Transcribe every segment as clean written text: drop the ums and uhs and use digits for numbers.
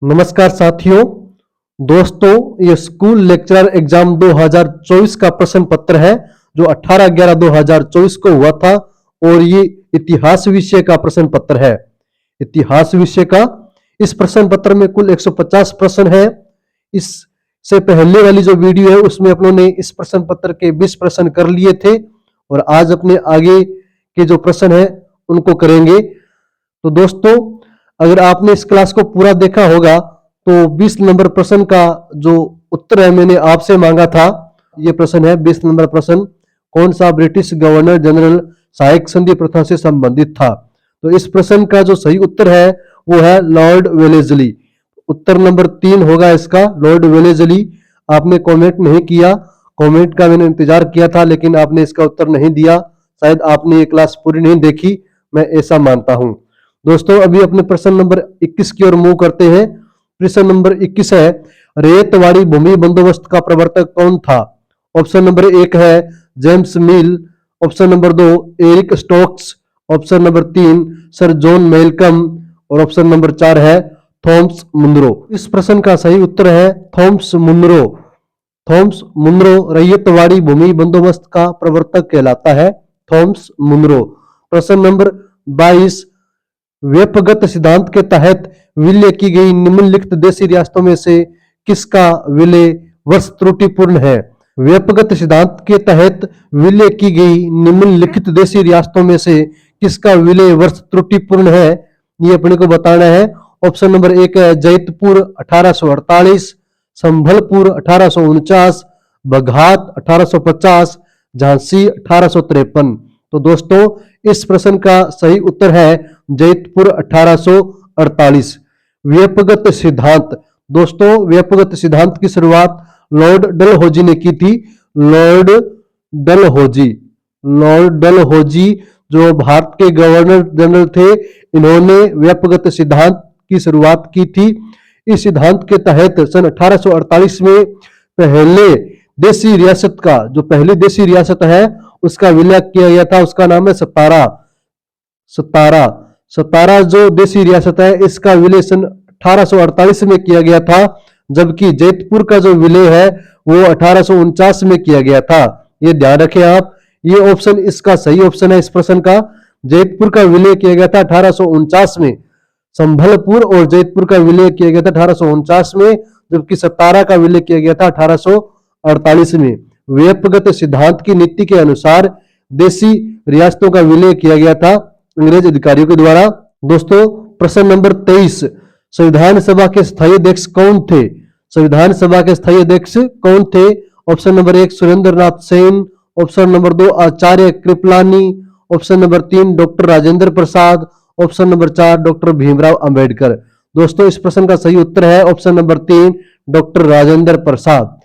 नमस्कार साथियों, दोस्तों ये स्कूल लेक्चरर एग्जाम 2024 का प्रश्न पत्र है जो 18/11/2024 को हुआ था और ये इतिहास विषय का प्रश्न पत्र है। इतिहास विषय का इस प्रश्न पत्र में कुल 150 प्रश्न है। इससे पहले वाली जो वीडियो है उसमें अपनों ने इस प्रश्न पत्र के 20 प्रश्न कर लिए थे और आज अपने आगे के जो प्रश्न है उनको करेंगे। तो दोस्तों अगर आपने इस क्लास को पूरा देखा होगा तो 20 नंबर प्रश्न का जो उत्तर है मैंने आपसे मांगा था। ये प्रश्न है 20 नंबर प्रश्न, कौन सा ब्रिटिश गवर्नर जनरल सहायक संधि प्रथा से संबंधित था। तो इस प्रश्न का जो सही उत्तर है वो है लॉर्ड वेलेस्ली। उत्तर नंबर 3 होगा इसका, लॉर्ड वेलेस्ली। आपने कमेंट नहीं किया, कमेंट का मैंने इंतजार किया था लेकिन आपने इसका उत्तर नहीं दिया, शायद आपने ये क्लास पूरी नहीं देखी, मैं ऐसा मानता हूं। दोस्तों अभी अपने प्रश्न नंबर 21 की ओर मूव करते हैं। प्रश्न नंबर 21 है, रेतवाड़ी भूमि बंदोबस्त का प्रवर्तक कौन था। ऑप्शन नंबर 1 है James Mill, option number 2 Eric Stokes, option number 3 sir John Malcolm और ऑप्शन नंबर 4 है थॉमस मुनरो। इस प्रश्न का सही उत्तर है Thomas Munro. Thomas Munro ryotwari भूमि बंदोबस्त का प्रवर्तक कहलाता है, थॉमस मुनरो। प्रश्न नंबर 22, व्यपगत सिद्धांत के तहत विलय की गई निम्नलिखित देशी रियासतों में से किसका विलय वर्ष त्रुटिपूर्ण है। व्यपगत सिद्धांत के तहत विलय की गई निम्नलिखित देशी रियासतों में से किसका विलय वर्ष त्रुटिपूर्ण है, ये अपने को बताना है। ऑप्शन नंबर 1 है जैतपुर 1848, संभलपुर 1849, बघात 1850, झांसी 1853। तो दोस्तों इस प्रश्न का सही उत्तर है जैतपुर 1848। व्यपगत सिद्धांत, दोस्तों व्यपगत सिद्धांत की शुरुआत लॉर्ड डलहौजी ने की थी। लॉर्ड डलहौजी जो भारत के गवर्नर जनरल थे, इन्होंने व्यपगत सिद्धांत की शुरुआत की थी। इस सिद्धांत के तहत सन 1848 में पहले देशी रियासत का, जो पहली देशी रियासत है उसका विलय किया गया था, उसका नाम है सतारा जो देशी रियासत है इसका विलय सन 1848 में किया गया था, जबकि जैतपुर का जो विलय है वो 1849 में किया गया था। ये ध्यान रखें आप, ये ऑप्शन इसका सही ऑप्शन है इस प्रश्न का। जैतपुर का विलय किया गया था 1849 में, संभलपुर और जैतपुर का विलय किया गया था 1849 में, जबकि सतारा का विलय किया गया था 1848 में। व्यपगत सिद्धांत की नीति के अनुसार देशी रियासतों का विलय किया गया था अंग्रेज अधिकारियों के द्वारा। दोस्तों प्रश्न नंबर 23, संविधान सभा के स्थायी अध्यक्ष कौन थे। संविधान सभा के स्थायी अध्यक्ष कौन थे। Option number 1 Surendra Nath Sen, option number 2 Acharya Kripalani, option number 3 doctor Rajendra Prasad, option number 4 doctor Bhimrao Ambedkar. दोस्तों इस प्रश्न का सही उत्तर है option number 3 doctor Rajendra Prasad.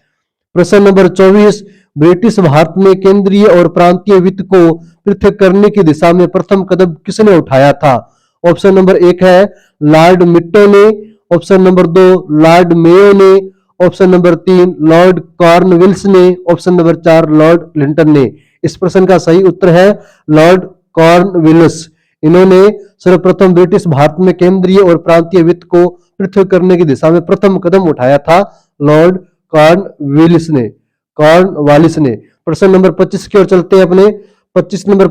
प्रश्न नंबर 24, ब्रिटिश भारत में केंद्रीय और प्रांतीय वित्त को पृथक करने की दिशा में प्रथम कदम किसने उठाया था। ऑप्शन नंबर 1 है लॉर्ड मिट्टो ने, ऑप्शन नंबर 2 लॉर्ड मेयो ने, ऑप्शन नंबर 3 लॉर्ड कॉर्नवालिस ने, ऑप्शन नंबर 4 लॉर्ड लिंटन ने। इस प्रश्न का सही उत्तर है लॉर्ड कॉर्नवालिस। इन्होंने सर्वप्रथम ब्रिटिश भारत में केंद्रीय और प्रांतीय वित्त को पृथक करने की दिशा में प्रथम कदम उठाया था, लॉर्ड कॉर्नवालिस ने। प्रश्न नंबर 25 की ओर चलते हैं अपने। 25 नंबर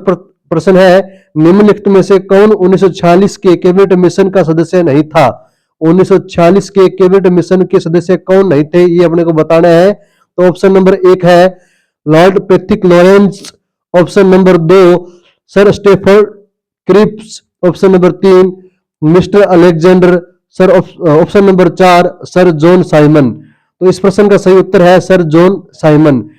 प्रश्न है, निम्नलिखित में से कौन 1946 के कैबिनेट मिशन का सदस्य नहीं था। 1946 के कैबिनेट मिशन के सदस्य कौन नहीं थे, ये अपने को बताना है। तो ऑप्शन नंबर 1 है Lord Patrick Lawrence, option number 2 sir Stafford Cripps, option number 3 mister Alexander, sir option number 4 sir John Simon. तो इस प्रश्न का सही उत्तर है sir John Simon.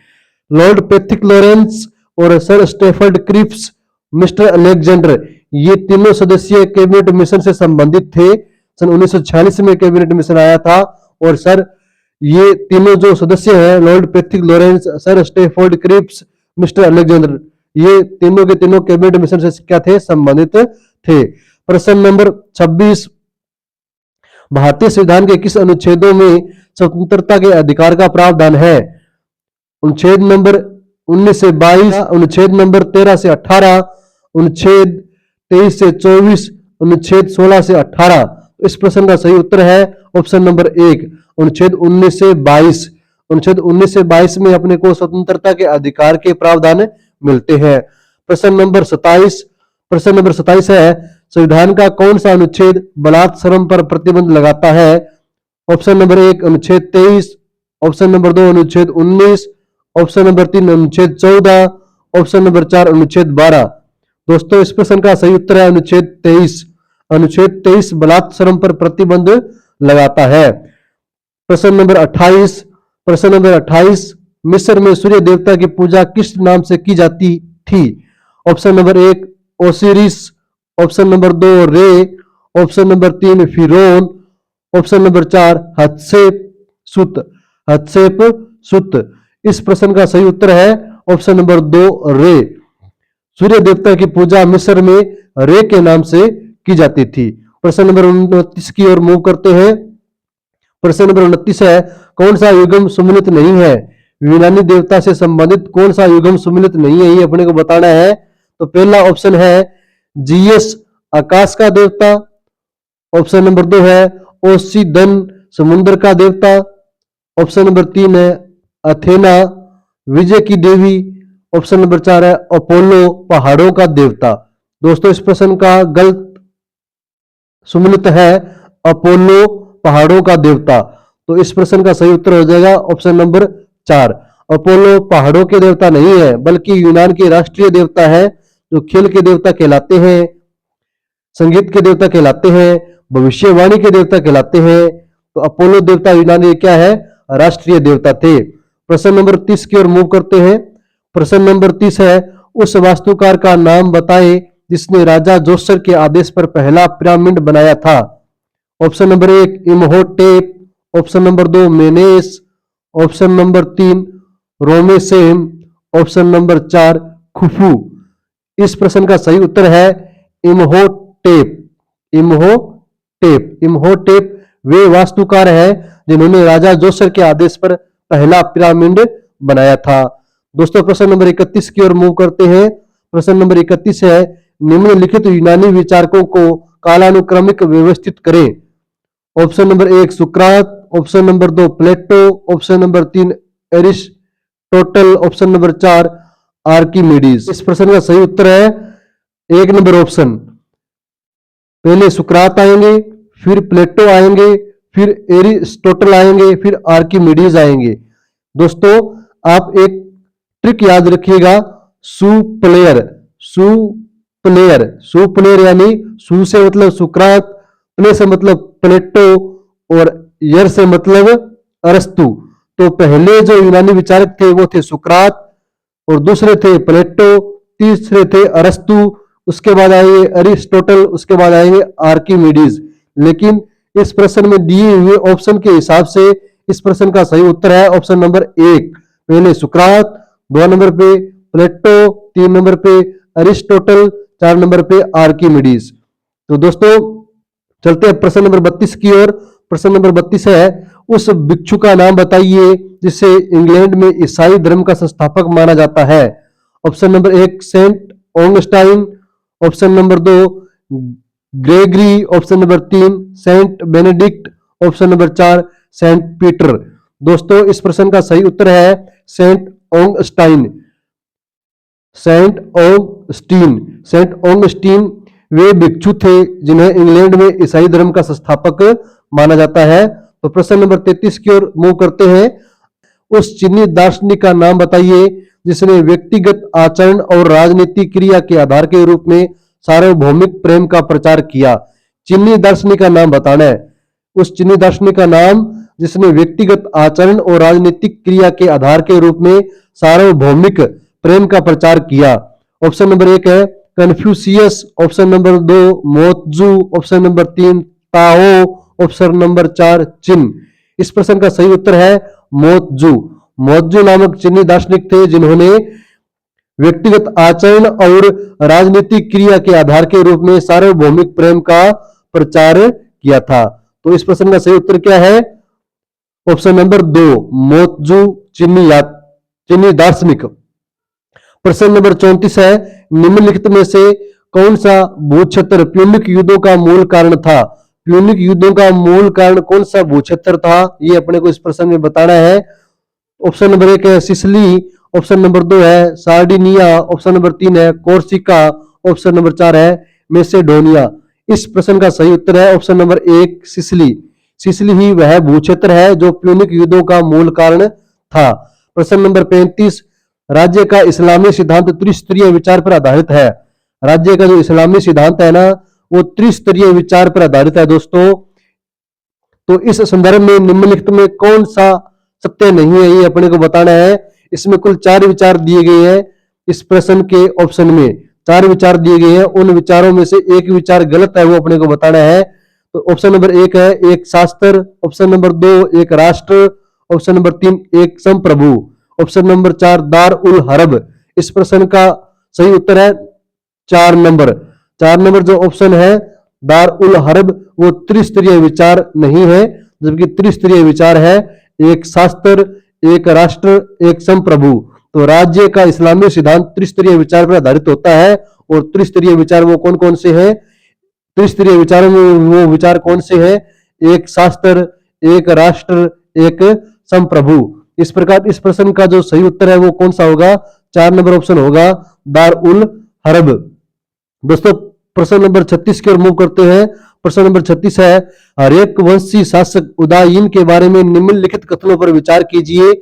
Lord Patrick Lawrence और sir Stafford Cripps, mister Alexander, ये तीनों सदस्य कैबिनेट मिशन से संबंधित थे। सन 1946 में कैबिनेट मिशन आया था और सर ये तीनों जो सदस्य हैं Lord Patrick Lawrence, sir Stafford Cripps, mister Alexander, ये तीनों के तीनों कैबिनेट मिशन से क्या थे, संबंधित थे। प्रश्न नंबर 26, भारतीय संविधान के किस अनुच्छेदों में स्वतंत्रता के अधिकार का प्रावधान है। अनुच्छेद नंबर 19 से 22, अनुच्छेद नंबर 13 से 18, अनुच्छेद 23 से 24, अनुच्छेद 16 से 18। इस प्रश्न का सही उत्तर है ऑप्शन नंबर 1 अनुच्छेद 19 से 22। अनुच्छेद 19 से 22 में अपने को स्वतंत्रता के अधिकार के प्रावधान मिलते हैं। प्रश्न नंबर 27। प्रश्न नंबर 27 है संविधान का कौन सा अनुच्छेद बलात्कार पर प्रतिबंध लगाता है? ऑप्शन नंबर 1 अनुच्छेद 23, ऑप्शन नंबर 2 अनुच्छेद 19, ऑप्शन नंबर 3 अनुच्छेद 14, ऑप्शन नंबर 4 अनुच्छेद 12। दोस्तों इस प्रश्न का सही उत्तर है अनुच्छेद 23। अनुच्छेद 23 बलात्कार पर प्रतिबंध लगाता है। प्रश्न नंबर 28। प्रश्न नंबर 28 मिस्र में सूर्य देवता की पूजा किस नाम से की जाती थी? Option number 1 Osiris, option number 2 रे, ऑप्शन नंबर 3 फिरौन, ऑप्शन नंबर 4 हत्शेपसुत। हत्शेपसुत। इस प्रश्न का सही उत्तर है ऑप्शन नंबर 2 रे। सूर्य देवता की पूजा मिस्र में रे के नाम से की जाती थी। प्रश्न नंबर 29 की ओर मूव करते हैं। प्रश्न नंबर 29 है कौन सा युगम सुमिलित नहीं है? यूनानी देवता से संबंधित कौन सा युगम सुमिलित नहीं है ये अपने को बताना है। तो पहला ऑप्शन है जीएस आकाश का देवता, ऑप्शन नंबर 2 है ओसिदन समुद्र का देवता, ऑप्शन नंबर 3 है अथेना विजय की देवी, ऑप्शन नंबर 4 है अपोलो पहाड़ों का देवता। दोस्तों इस प्रश्न का गलत सुमिलित है अपोलो पहाड़ों का देवता। तो इस प्रश्न का सही उत्तर हो जाएगा ऑप्शन नंबर 4। अपोलो पहाड़ों के देवता नहीं है बल्कि यूनान के राष्ट्रीय देवता है जो खेल के देवता कहलाते हैं, संगीत के देवता कहलाते हैं, भविष्यवाणी के देवता कहलाते हैं। तो अपोलो देवता यूनानी क्या है? राष्ट्रीय देवता थे। प्रश्न नंबर 30 की ओर मूव करते हैं। प्रश्न नंबर 30 है उस वास्तुकार का नाम बताएं जिसने राजा जोसर के आदेश पर पहला पिरामिड बनाया था। Option number 1 Imhotep, option number 2 Menes, option number 3 Rameses, option number 4 Khufu. इस प्रश्न का सही उत्तर है इमहोटेप। इमहोटेप। इमहोटेप वे वास्तुकार है जिन्होंने राजा जोसर के आदेश पर पहला पिरामिड बनाया था। दोस्तों प्रश्न नंबर 31 की ओर मूव करते हैं। प्रश्न नंबर 31 है निम्नलिखित यूनानी विचारकों को कालानुक्रमिक व्यवस्थित करें। ऑप्शन नंबर 1 सुकरात, option number 2 Plato, option number 3 Aristotle, option number 4 Archimedes. इस प्रश्न का सही उत्तर है 1 नंबर ऑप्शन। पहले सुकरात आएंगे, फिर प्लेटो आएंगे, फिर एरिस्टोटल आएंगे, फिर आर्किमिडीज आएंगे। दोस्तों आप एक ट्रिक याद रखिएगा, सुप्लेयर। सुप्लेयर। सुप्लेयर यानी सु से मतलब सुकरात, प्ले से मतलब प्लेटो और यर से मतलब अरस्तु। तो पहले जो यूनानी विचारक थे वो थे सुकरात और दूसरे थे प्लेटो, तीसरे थे अरस्तु, उसके बाद आएंगे अरिस्टोटल, उसके बाद आएंगे आर्किमिडीज। लेकिन इस प्रश्न में दिए हुए ऑप्शन के हिसाब से इस प्रश्न का सही उत्तर है ऑप्शन नंबर 1। पहले सुकरात, 2 नंबर पे प्लेटो, 3 नंबर पे अरिस्टोटल, 4 नंबर पे आर्किमिडीज। तो दोस्तों चलते हैं प्रश्न नंबर 32 की ओर। प्रश्न नंबर 32 है उस भिक्षु का नाम बताइए जिसे इंग्लैंड में ईसाई धर्म का संस्थापक माना जाता है। Option number 1 Saint Augustine, option number 2 Gregory, option number 3 Saint Benedict, option number 4 Saint Peter. दोस्तों इस प्रश्न का सही उत्तर है Saint Augustine. Saint Augustine. Saint Augustine वे भिक्षु थे जिन्हें इंग्लैंड में ईसाई धर्म का संस्थापक माना जाता है। तो प्रश्न नंबर 33 की ओर मूव करते हैं। उस चीनी दार्शनिक का नाम बताइए जिसने व्यक्तिगत आचरण और राजनीतिक क्रिया के आधार के रूप में सार्वभौमिक प्रेम का प्रचार किया। चीनी दार्शनिक का नाम बताना है। उस चीनी दार्शनिक का नाम जिसने व्यक्तिगत आचरण और राजनीतिक क्रिया के आधार के रूप में सार्वभौमिक प्रेम का प्रचार किया। ऑप्शन नंबर 1 है Confucius, option number 2 Mo Tzu, option number 3 Tao, option number 4 Chin. इस प्रश्न का सही उत्तर है मोत्जू। मोत्जू नामक चीनी दार्शनिक थे जिन्होंने व्यक्तिगत आचरण और राजनीतिक क्रिया के आधार के रूप में सार्वभौमिक प्रेम का प्रचार किया था। तो इस प्रश्न का सही उत्तर क्या है? ऑप्शन नंबर 2 मोत्जू चीनी दार्शनिक। प्रश्न नंबर 34 है निम्नलिखित में से कौन सा भूक्षत्र प्यूनिक युद्धों का मूल कारण था? प्यूनिक युद्धों का मूल कारण कौन सा भूक्षेत्र था, ये अपने को इस प्रश्न में बताना है। ऑप्शन नंबर 1 है सिसिली, ऑप्शन नंबर 2 है सार्डिनिया, ऑप्शन नंबर 3 है कोर्सिका, ऑप्शन नंबर 4 है मैसेडोनिया। इस प्रश्न का सही उत्तर है ऑप्शन नंबर 1 सिसिली। सिसिली ही वह भूक्षेत्र है जो प्यूनिक युद्धों का मूल कारण था। प्रश्न नंबर 35, राज्य का इस्लामी सिद्धांत त्रिस्तरीय विचार पर आधारित है। राज्य का जो इस्लामी सिद्धांत है ना, वो त्रिस्तरीय विचार पर आधारित है दोस्तों। तो इस संदर्भ में निम्नलिखित में कौन सा सत्य नहीं है, ये अपने को बताना है। इसमें कुल 4 विचार दिए गए हैं। इस प्रश्न के ऑप्शन में 4 विचार दिए गए हैं, उन विचारों में से एक विचार गलत है, वो अपने को बताना है। तो ऑप्शन नंबर 1 है एक शास्त्र, ऑप्शन नंबर 2 एक राष्ट्र, ऑप्शन नंबर 3 एक संप्रभु, ऑप्शन नंबर 4 दार उल हरब। इस प्रश्न का सही उत्तर है 4 नंबर। 4 नंबर जो ऑप्शन है दार उल हरब, वो त्रिस्तरीय विचार नहीं है, जबकि त्रिस्तरीय विचार है एक शास्त्र, एक राष्ट्र, एक संप्रभु। तो राज्य का इस्लामी सिद्धांत त्रिस्तरीय विचार पर आधारित होता है। और त्रिस्तरीय विचार वो कौन कौन से हैं? त्रिस्तरीय विचारों में वो विचार कौन से हैं? एक शास्त्र, एक राष्ट्र, एक संप्रभु। इस प्रकार इस प्रश्न का जो सही उत्तर है वो कौन सा होगा? 4 नंबर ऑप्शन होगा दार उल हरब। दोस्तों प्रश्न नंबर 36 की ओर मूव करते हैं। प्रश्न नंबर 36 है हर्यक वंशी शासक उदायीन के बारे में निम्नलिखित कथनों पर विचार कीजिए।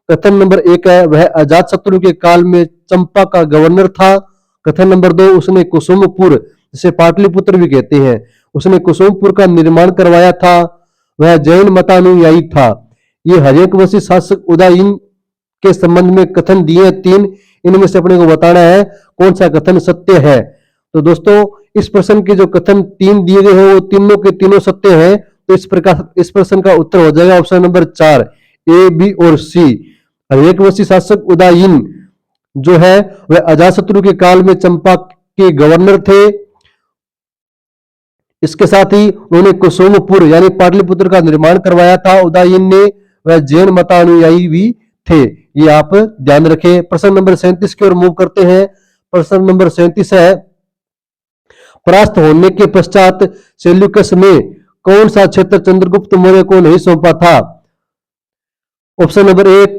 कथन नंबर 1 है वह अजातशत्रु के काल में चंपा का गवर्नर था। कथन नंबर 2 उसने कुसुमपुर, जिसे पाटलिपुत्र भी कहते हैं, उसने कुसुमपुर का निर्माण करवाया था। वह जैन मतानुयायी था। ये हर्यक वंशी शासक उदायीन के संबंध में कथन दिए 3, इनमें से अपने को बताना है कौन सा कथन सत्य है। तो दोस्तों इस प्रश्न के जो कथन 3 दिए गए हैं वो तीनों के तीनों सत्य हैं। तो इस प्रकार इस प्रश्न का उत्तर हो जाएगा ऑप्शन नंबर 4 ए, बी और सी। हर्यक वंशी शासक उदायीन जो है वह अजातशत्रु के काल में चंपा के गवर्नर थे। इसके साथ ही उन्होंने कुसुमपुर यानी पाटलिपुत्र का निर्माण करवाया था उदायीन ने। वह जैन मतानुयायी भी थे, ये आप ध्यान रखें। प्रश्न नंबर 37 की ओर मूव करते हैं। प्रश्न नंबर 37 है परास्त होने के पश्चात सेल्यूकस ने कौन सा क्षेत्र चंद्रगुप्त मौर्य को नहीं सौंपा था? Option number 1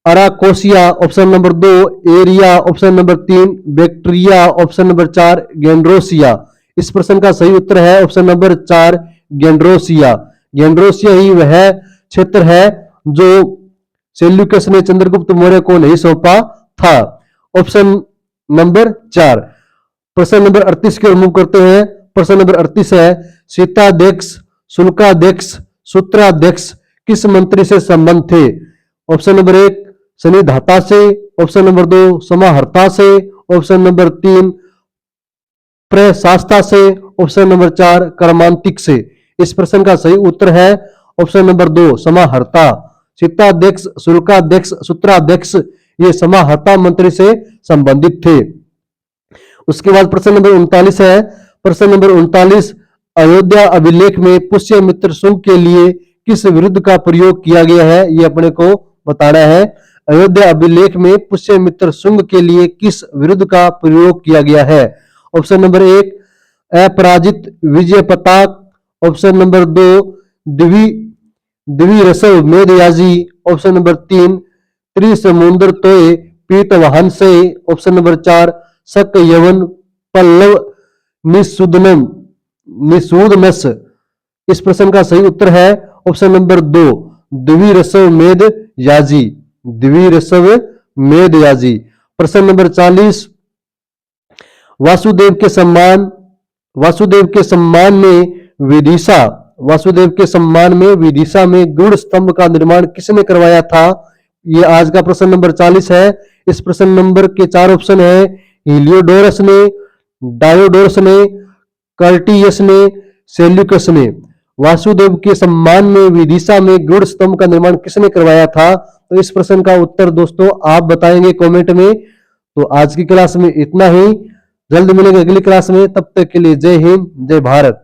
Arachosia, option number 2 area, option number 3 Bactria, option number 4 गेंड्रोसिया। इस प्रश्न का सही उत्तर है ऑप्शन नंबर 4 गेंड्रोसिया। गेंड्रोसिया ही वह क्षेत्र है जो सेल्यूकस ने चंद्रगुप्त मौर्य को नहीं सौंपा था। Option number 4। प्रश्न नंबर 38 की ओर मूव करते हैं। प्रश्न नंबर 38 है सीताध्यक्ष, शुल्काध्यक्ष, सूत्राध्यक्ष किस मंत्री से संबंध थे? ऑप्शन नंबर 1 सनिधाता से, ऑप्शन नंबर 2 समाहर्ता से, ऑप्शन नंबर 3 प्रशास्ता से, ऑप्शन नंबर 4 कर्मांतिक से। इस प्रश्न का सही उत्तर है ऑप्शन नंबर 2 समाहर्ता। सीताध्यक्ष, शुल्काध्यक्ष, सूत्राध्यक्ष ये समाहर्ता मंत्री से संबंधित थे। उसके बाद प्रश्न नंबर 39 है। प्रश्न नंबर 39 अयोध्या अभिलेख में पुष्यमित्र शुंग के लिए किस विरुद्ध का प्रयोग किया गया है? ये अपने को बताना है। अयोध्या अभिलेख में पुष्यमित्र शुंग के लिए किस विरुद्ध का प्रयोग किया गया है? ऑप्शन नंबर 1 अपराजित विजय पताक, ऑप्शन नंबर 2 द्विरसव मेधयाजी, ऑप्शन नंबर 3 त्रिसमुद्र तोय पीतवाहन से, ऑप्शन नंबर 4 शक यवन पल्लव निषूदनस। इस प्रश्न का सही उत्तर है ऑप्शन नंबर 2 द्विरसव मेध याजी। द्विरसव मेध याजी। प्रश्न नंबर 40 वासुदेव के सम्मान में विदिशा में गुड़ स्तंभ का निर्माण किसने करवाया था? ये आज का प्रश्न नंबर 40 है। इस प्रश्न नंबर के 4 ऑप्शन है हिलियोडोरस ने, डायोडोरस ने, कर्टियस ने, सेल्यूकस ने। वासुदेव के सम्मान में विदिशा में गुड़ स्तंभ का निर्माण किसने करवाया था? तो इस प्रश्न का उत्तर दोस्तों आप बताएंगे कमेंट में। तो आज की क्लास में इतना ही, जल्द मिलेंगे अगली क्लास में, तब तक के लिए जय हिंद, जय भारत।